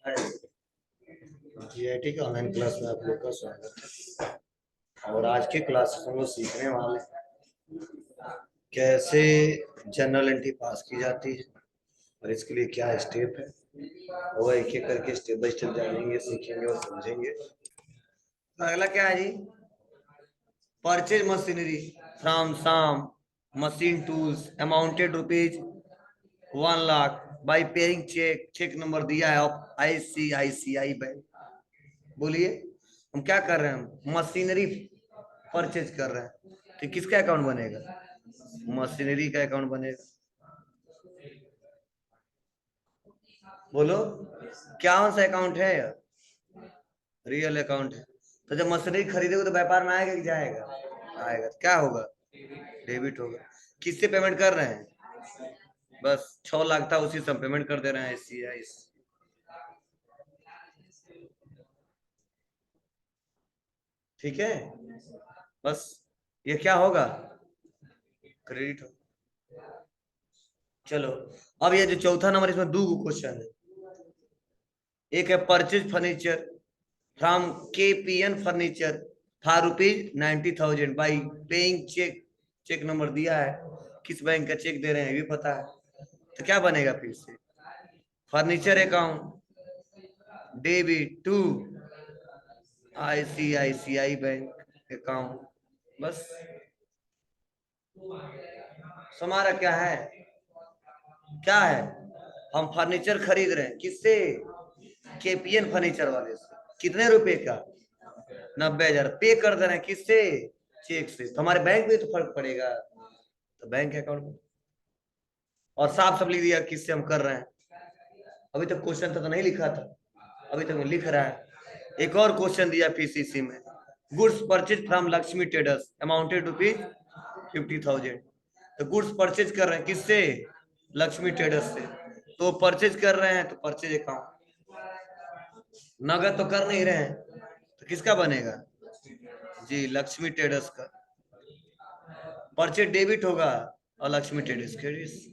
GIT के online class में आप लोग का स्वागत है। और आज की क्लास में हम लोग सीखने वाले हैं कैसे जनरल एंट्री पास की जाती है और इसके लिए क्या स्टेप है। वो एक एक करके स्टेप बाय स्टेप जानेंगे, सीखेंगे और समझेंगे। अगला क्या है जी? Purchase machinery from Sam machine tools amounted rupees 1 lakh by paying cheque. Cheque number दिया है ऑफ ICICI बैंक। बोलिए, हम क्या कर रहे हैं? मशीनरी परचेज कर रहे हैं, तो किसका अकाउंट बनेगा? मशीनरी का अकाउंट बनेगा। बोलो, क्या सा अकाउंट है? रियल अकाउंट है। तो जब मशीनरी खरीदोगे तो व्यापार में आएगा कि जाएगा? आएगा। तो क्या होगा? डेबिट होगा। किससे पेमेंट कर रहे हैं? बस 6 लाख था, उसी से पेमेंट कर दे रहे हैं ICI। ठीक है, बस ये क्या होगा? क्रेडिट हो। चलो, अब ये जो चौथा नंबर, इसमें दो क्वेश्चन है। एक है purchase furniture from KPN furniture for ₹90,000 by paying cheque. Cheque number दिया है, किस बैंक का चेक दे रहे हैं ये भी पता है। तो क्या बनेगा फिर से? Furniture account debit to ICICI bank account. बस हमारा क्या है? क्या है? हम फर्नीचर खरीद रहे हैं, किससे? KPN फर्नीचर वाले से। कितने रुपए का? 90,000 पे कर दे रहे हैं, किससे? चेक से। तो हमारे बैंक में तो फर्क पड़ेगा, तो बैंक अकाउंट में। और साफ सब लिख दिया किससे हम कर रहे हैं। अभी तक क्वेश्चन तो नहीं लिखा था, अभी तक मैं लिख रहा है। एक और क्वेश्चन दिया PCC में, goods purchase from Lakshmi traders amounted ₹50,000। तो गुड्स परचेज कर रहे हैं किससे? लक्ष्मी ट्रेडर्स से। तो परचेज कर रहे हैं तो परचेज अकाउंट। नगद तो कर नहीं रहे हैं, तो किसका बनेगा? जी, लक्ष्मी ट्रेडर्स का। परचेज डेबिट होगा और लक्ष्मी ट्रेडर्स क्रेडिट।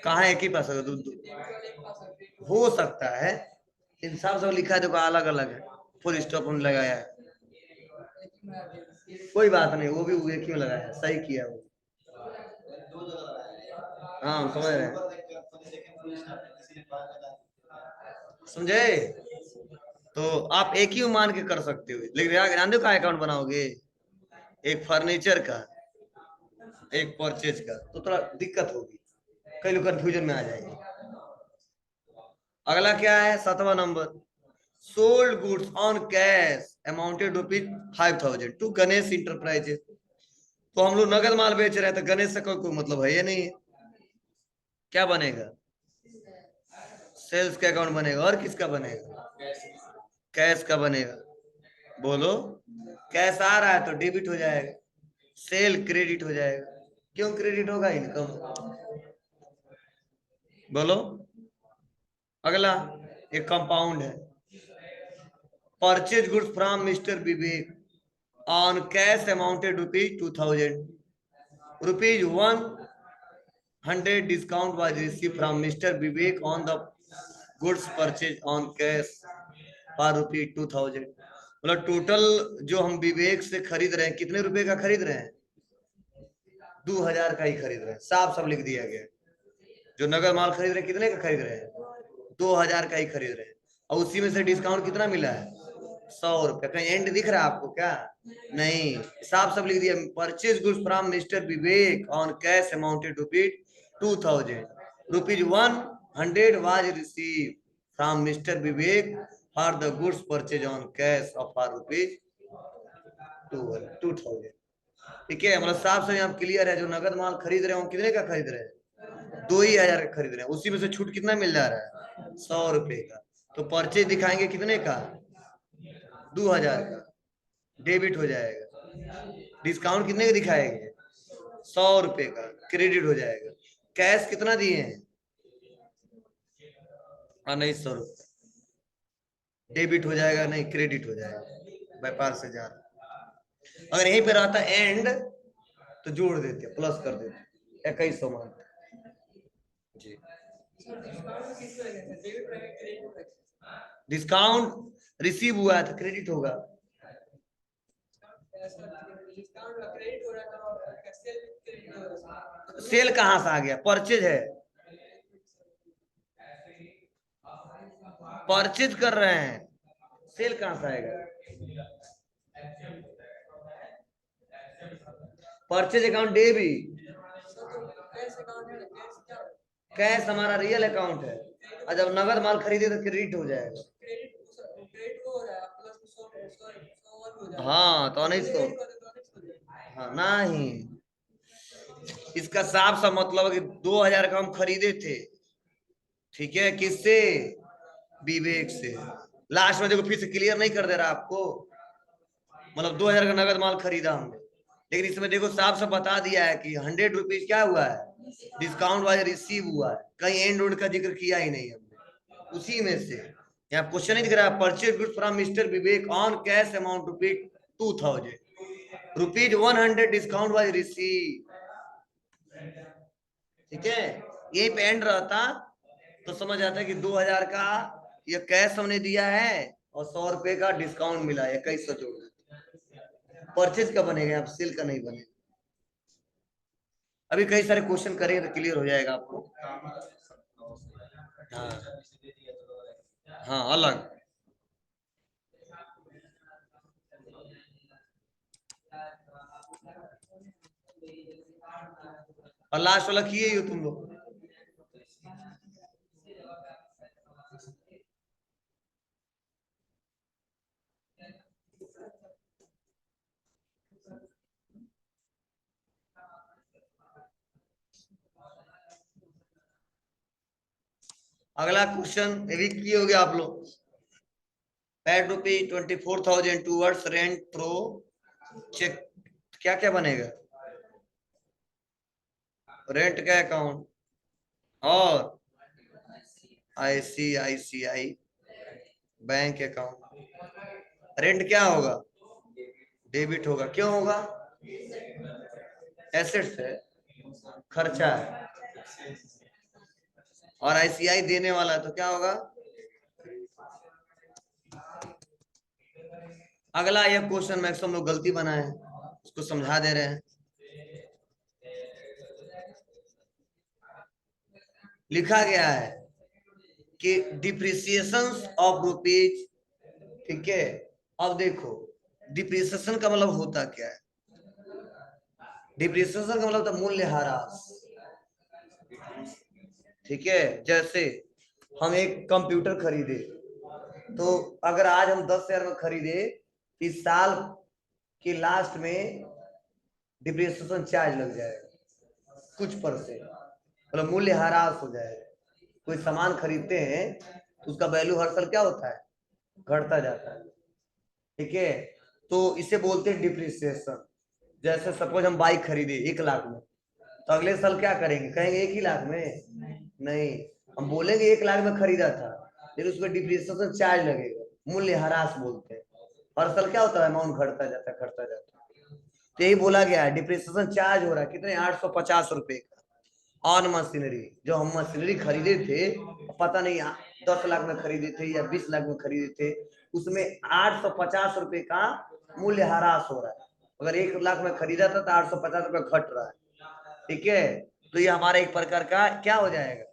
कहाँ एक ही पास होगा? हो सकता है, इंसाफ सब लिखा है, देखो अलग अलग है। फुल स्टॉप उन्होंने लगाया है, कोई बात नहीं, वो भी एक क्यों लगाया है, सही किया वो। हाँ, समझ रहे हैं, समझे? तो आप एक ही मान के कर सकते हो, लेकिन ध्यान दो, का अकाउंट बनाओगे? एक फर्नीचर का, एक परचेज का, तो थोड़ा दिक्कत होगी, कई लोग कंफ्यूजन में आ जाएंगे। अगला क्या है? 7वां number, sold goods on cash amounted ₹5,000 to Ganesh enterprises. तो हम लोग नगद माल बेच रहे हैं, तो गणेश से कोई मतलब है ये नहीं है। क्या बनेगा? सेल्स का अकाउंट बनेगा। और किसका बनेगा? कैश का बनेगा। बोलो, कैश आ रहा है तो डेबिट हो जाएगा, सेल क्रेडिट हो जाएगा। क्यों क्रेडिट होगा? इनकम। बोलो। अगला एक कंपाउंड है, purchase goods from mister Vivek on cash amounted ₹2,000। ₹100 discount was receive from mister Vivek on the goods purchase on cash for ₹2,000। मतलब टोटल जो हम विवेक से खरीद रहे हैं, कितने रुपए का खरीद रहे हैं? 2,000 का ही खरीद रहे हैं, साफ सब लिख दिया गया। जो नगद माल खरीद रहे हैं, कितने का खरीद रहे हैं? 2,000 का ही खरीद रहे हैं। और उसी में से डिस्काउंट कितना मिला है? 100 रुपया। कहीं एंड दिख रहा है आपको क्या? नहीं, साफ सब लिख दिया, purchase goods from mister Vivek on cash amounted ₹2,000। ₹100 was receive from mister Vivek for the goods purchase on cash of ₹2,000। ठीक है, मतलब साफ से आप क्लियर है, जो नगद माल खरीद रहे हो कितने का खरीद रहे हैं? 2,000 का खरीद रहे हैं, उसी में से छूट कितना मिल जा रहा है? 100 रुपए का। तो परचेज दिखाएंगे कितने का? 2,000 का, डेबिट हो जाएगा। डिस्काउंट कितने का दिखाएंगे? 100 रुपए का, क्रेडिट हो जाएगा। कैश कितना दिए हैं? हाँ, नहीं, 100 रुपए, डेबिट हो जाएगा, नहीं क्रेडिट हो जाएगा, व्यापार से जा रहा। अगर यहीं पे रहता एंड तो जोड़ देते, प्लस कर देते, 2,100 मानते। जी, डिस्काउंट रिसीव हुआ है तो क्रेडिट होगा। सेल कहां से आ गया? परचेज है, परचेज कर रहे हैं, सेल कहां से आएगा? परचेज अकाउंट डेबिट, कैश हमारा रियल अकाउंट है, और जब नगद माल खरीदे तो क्रेडिट हो जाएगा। हाँ तो नहीं तो, हाँ नहीं, इसका साफ सा मतलब है कि 2000 का हम खरीदे थे, ठीक है, किससे? विवेक से। लास्ट में देखो फिर से क्लियर नहीं कर दे रहा आपको, मतलब 2000 का नगद माल खरीदा हमने, लेकिन इसमें देखो साफ साफ बता दिया है कि 100 रुपीज क्या हुआ है? डिस्काउंट वाले रिसीव हुआ है, कहीं एंड रोड का जिक्र किया ही नहीं हमने, उसी में से। यहाँ क्वेश्चन नहीं दिख रहा है, purchase goods from mister Vivek on cash amount rupees 2000, rupees 100 discount वाले रिसीव, ठीक है। यही पे एंड रहता तो समझ आता है कि 2000 का ये कैश हमने दिया है और 100 रुपए का डिस्काउंट मिला है, 2100 जोड़ देते। परचेज का बनेगा, आप सेल का नहीं बनेगा। अभी कई सारे क्वेश्चन करेंगे तो क्लियर हो जाएगा आपको। हाँ हाँ, अलग। और लास्ट वाला किए ही हो तुम लोग। अगला क्वेश्चन ये भी किए हो गया आप लोग। Paid rupees 24,000 towards rent through cheque, क्या क्या बनेगा? रेंट का अकाउंट और ICICI बैंक अकाउंट। रेंट क्या होगा? डेबिट होगा। क्यों होगा? एसेट्स है, खर्चा है, और ICI देने वाला है तो क्या होगा? अगला ये क्वेश्चन मैक्सिमम लोग गलती बनाए हैं, उसको समझा दे रहे हैं। लिखा गया है कि डिप्रिसिएशन ऑफ रुपीज, ठीक है। अब देखो डिप्रिसिएशन का मतलब होता क्या है? डिप्रिसिएशन का मतलब मूल्य ह्रास, ठीक है। जैसे हम एक कंप्यूटर खरीदे, तो अगर आज हम 10,000 में खरीदे, इस साल के लास्ट में डिप्रिसिएशन चार्ज लग जाएगा कुछ परसेंट, मतलब मूल्य ह्रास हो जाएगा। कोई सामान खरीदते हैं तो उसका वैल्यू हर साल क्या होता है? घटता जाता है, ठीक है। तो इसे बोलते हैं डिप्रिसिएशन। जैसे सपोज हम बाइक खरीदे 1 लाख में, तो अगले साल क्या करेंगे? कहेंगे 1 ही लाख में? नहीं, हम बोलेंगे 1 लाख में खरीदा था, लेकिन उसमें डिप्रिसिएशन चार्ज लगेगा, मूल्य ह्रास बोलते हैं। हर साल क्या होता है? अमाउंट घटता जाता है, घटता जाता है। तो यही बोला गया है, डिप्रिसिएशन चार्ज हो रहा है कितने? 850 रुपए का ऑन मशीनरी। जो हम मशीनरी खरीदे थे, पता नहीं 10 लाख में खरीदे थे या 20 लाख में खरीदे थे, उसमें 850 रुपए का मूल्य ह्रास हो रहा है। अगर 1 लाख में खरीदा था तो 850 रुपए घट रहा है, ठीक है। तो ये हमारा एक प्रकार का क्या हो जाएगा?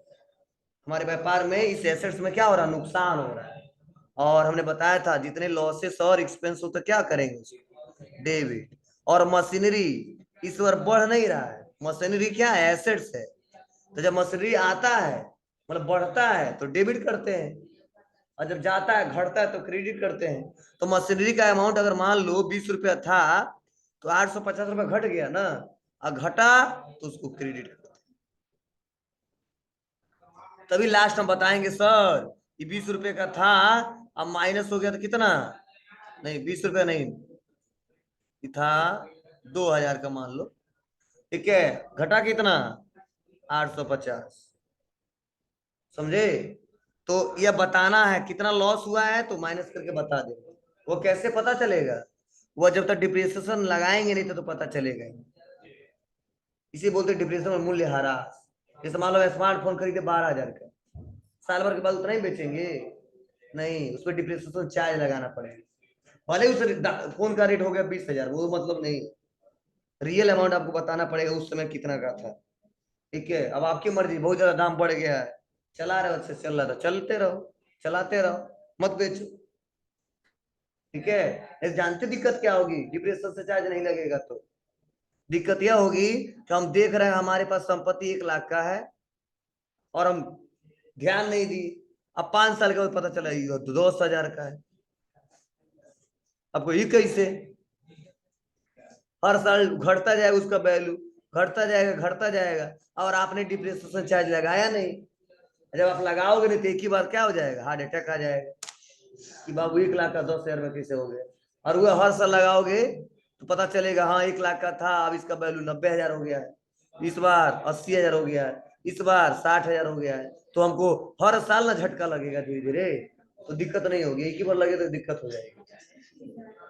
हमारे व्यापार में इस एसेट्स में क्या हो रहा है? नुकसान हो रहा है। और हमने बताया था जितने लॉसेस और एक्सपेंस हो तो क्या करेंगे? डेबिट। और मशीनरी इस बार बढ़ नहीं रहा है, मशीनरी क्या है? एसेट्स है। तो जब मशीनरी आता है मतलब बढ़ता है तो डेबिट करते हैं, और जब जाता है घटता है तो क्रेडिट करते हैं। तो मशीनरी का अमाउंट अगर मान लो 20 रुपया था, तो 850 रुपया घट गया ना, और घटा तो उसको क्रेडिट करते हैं। तभी लास्ट हम बताएंगे सर ये 20 रुपए का था, अब माइनस हो गया तो कितना? नहीं 20 रुपया नहीं, ये था 2000 का मान लो, ठीक है। घटा कितना? 850, समझे? तो यह बताना है कितना लॉस हुआ है तो माइनस करके बता दे। वो कैसे पता चलेगा? वो जब तक डिप्रिसिएशन लगाएंगे नहीं तो पता चलेगा ही। इसी बोलते डिप्रिसिएशन और मूल्य ह्रास। जैसे मान लो स्मार्टफोन खरीदे 12,000 का, साल भर के बाद उतना ही बेचेंगे? नहीं, उस पर डिप्रिसिएशन चार्ज लगाना पड़ेगा। भले उस फोन का रेट हो गया 20,000, वो मतलब नहीं, रियल अमाउंट आपको बताना पड़ेगा उस समय कितना का था। ठीक है, अब आपकी मर्जी, बहुत ज्यादा दाम बढ़ गया है, चला रहे हो अच्छे से, चल रहा था, चलते रहो, चलाते रहो, मत बेचो। ठीक है, ऐसे जानते दिक्कत क्या होगी डिप्रेशन से चार्ज नहीं लगेगा तो? दिक्कत यह होगी कि हम देख रहे हैं हमारे पास संपत्ति 1 लाख का है और हम ध्यान नहीं दी, अब 5 साल के बाद पता चला ये तो 10,000 का है। आपको ये कैसे? हर साल घटता जाएगा उसका वैल्यू, घटता जाएगा, घटता जाएगा, और आपने डिप्रेशन चार्ज लगाया नहीं। जब आप लगाओगे नहीं तो एक ही बार क्या हो जाएगा, हार्ट अटैक आ जाएगा कि बाबू 1 लाख का 10,000 में कैसे हो गया। और वो हर साल लगाओगे तो पता चलेगा हाँ 1 लाख का था, अब इसका वैल्यू 90,000 हो गया है, इस बार 80,000 हो गया है, इस बार 60,000 हो गया है। तो हमको हर साल ना झटका लगेगा धीरे धीरे, तो दिक्कत नहीं होगी, एक ही बार लगे तो दिक्कत हो जाएगी।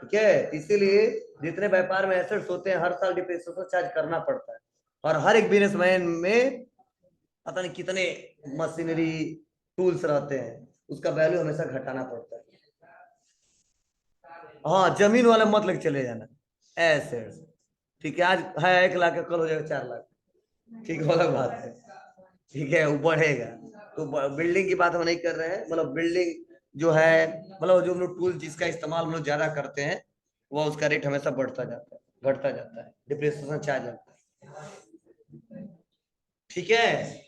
ठीक है, इसीलिए जितने व्यापार में एसेट्स होते हैं हर साल डिप्रिसिएशन चार्ज करना पड़ता है। और हर एक बिजनेसमैन में पता नहीं कितने मशीनरी टूल्स रहते हैं, उसका वैल्यू हमेशा घटाना पड़ता है। हाँ, जमीन वाला मत लेके चले जाना, एसेट्स। ठीक है, आज है 1 लाख का, कल हो जाएगा 4 लाख, ठीक है, अलग बात है। ठीक है, वो बढ़ेगा। तो बिल्डिंग की बात हम नहीं कर रहे हैं, मतलब बिल्डिंग जो है, मतलब जो हम लोग टूल जिसका इस्तेमाल हम लोग ज्यादा करते हैं, वो उसका रेट हमेशा बढ़ता जाता है, घटता जाता है, डिप्रिसिएशन चार्ज लगता है। ठीक है,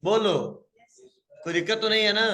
बोलो, कोई दिक्कत तो नहीं है ना?